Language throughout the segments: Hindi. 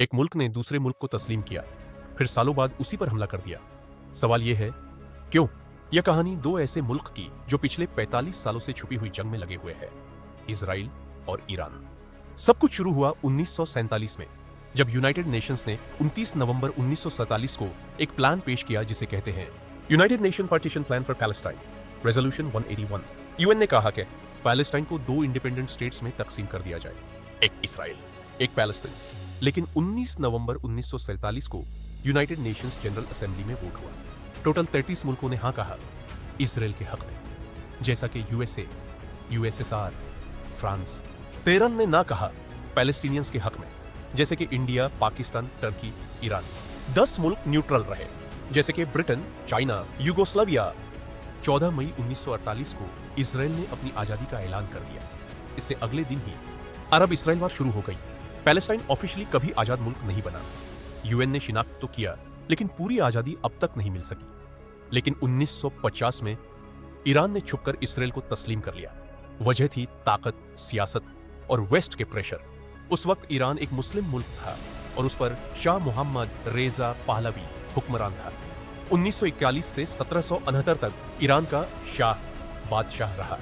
एक मुल्क ने दूसरे मुल्क को तस्लीम किया, फिर सालों बाद उसी पर हमला कर दिया। सवाल यह है, क्यों? यह कहानी दो ऐसे मुल्क की जो पिछले 45 सालों से छुपी हुई जंग में लगे हुए हैं, इजराइल और ईरान। सब कुछ शुरू हुआ 1947 में, जब यूनाइटेड नेशंस ने 29 नवंबर 1947 को एक प्लान पेश किया जिसे कहते हैं United nation partition plan for Palestine, resolution 181। UN ने कहा कि पैलेस्टाइन को दो इंडिपेंडेंट स्टेट्स में तकसीम कर दिया जाए, एक इसराइल, एक पैलेस्टाइन। लेकिन 19 नवंबर 1947 को यूनाइटेड नेशंस जनरल असेंबली में वोट हुआ। टोटल 33 मुल्कों ने हाँ कहा इसराइल के हक में, जैसा कि यूएसए, यूएसएसआर, फ्रांस। 13 ने ना कहा पैलेस्टीनियंस के हक में, जैसे कि इंडिया, पाकिस्तान, टर्की, ईरान। 10 मुल्क न्यूट्रल रहे, जैसे कि ब्रिटेन, चाइना, यूगोस्लाविया। 14 मई 1948 को इसराइल ने अपनी आजादी का ऐलान कर दिया। इससे अगले दिन ही अरब इसराइल वार शुरू हो गई। पैलेस्टाइन ऑफिशियली कभी आजाद मुल्क नहीं बना। यूएन ने शिनाख्त तो किया, लेकिन पूरी आजादी अब तक नहीं मिल सकी। लेकिन 1950 में ईरान ने छुपकर इसराइल को तस्लीम कर लिया। वजह थी ताकत, सियासत और वेस्ट के प्रेशर। उस वक्त ईरान एक मुस्लिम मुल्क था और उस पर शाह मोहम्मद रेजा पहलवी हुक्मरान था। 1941 से 1769 तक ईरान का शाह बादशाह रहा,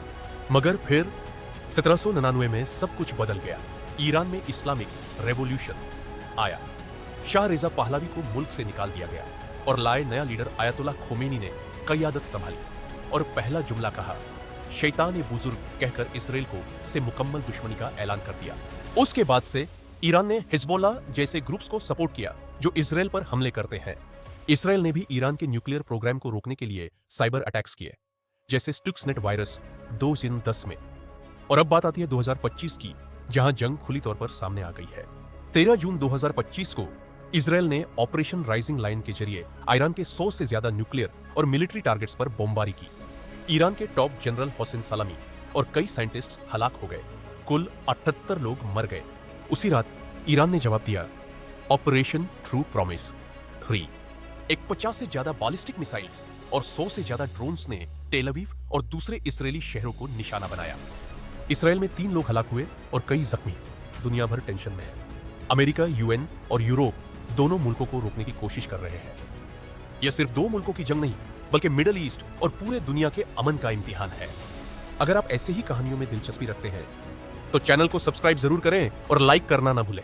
मगर फिर 1799 में सब कुछ बदल गया। ईरान में इस्लामिक रेवोल्यूशन आया। शाह रेजा पहलवी को मुल्क से निकाल दिया गया और लाए नया लीडर आयतुल्लाह खोमेनी ने क़यादत संभाली और पहला जुमला कहा, शैतान बुजुर्ग कहकर इसराइल को से मुकम्मल दुश्मनी का ऐलान कर दिया। उसके बाद से ईरान ने हिजबुल्लाह जैसे ग्रुप्स को सपोर्ट किया जो इसराइल पर हमले करते हैं। इसराइल ने भी ईरान के न्यूक्लियर प्रोग्राम को रोकने के लिए साइबर अटैक्स किए, जैसे स्टुक्सनेट वायरस 2010 में। और अब बात आती है 2025 की, जहां जंग खुली तौर पर सामने आ गई है। 13 जून 2025 को इसराइल ने ऑपरेशन राइजिंग लाइन के जरिए ईरान के 100 से ज्यादा न्यूक्लियर और मिलिट्री टारगेट्स पर बमबारी की। ईरान के टॉप जनरल हुसैन सलामी और कई साइंटिस्ट हलाक हो गए। कुल 78 लोग मर गए। उसी रात ईरान ने जवाब दिया, ऑपरेशन ट्रू प्रॉमिस 3। एक 50 से ज्यादा बैलिस्टिक मिसाइल्स और 100 से ज्यादा ड्रोन्स ने टेल अवीव और दूसरे इजरायली शहरों को निशाना बनाया। इसराइल में 3 लोग हलाक हुए और कई जख्मी। दुनिया भर टेंशन में है। अमेरिका, यूएन और यूरोप दोनों मुल्कों को रोकने की कोशिश कर रहे हैं। यह सिर्फ 2 मुल्कों की जंग नहीं, बल्कि मिडिल ईस्ट और पूरे दुनिया के अमन का इम्तिहान है। अगर आप ऐसे ही कहानियों में दिलचस्पी रखते हैं तो चैनल को सब्सक्राइब जरूर करें और लाइक करना ना भूलें।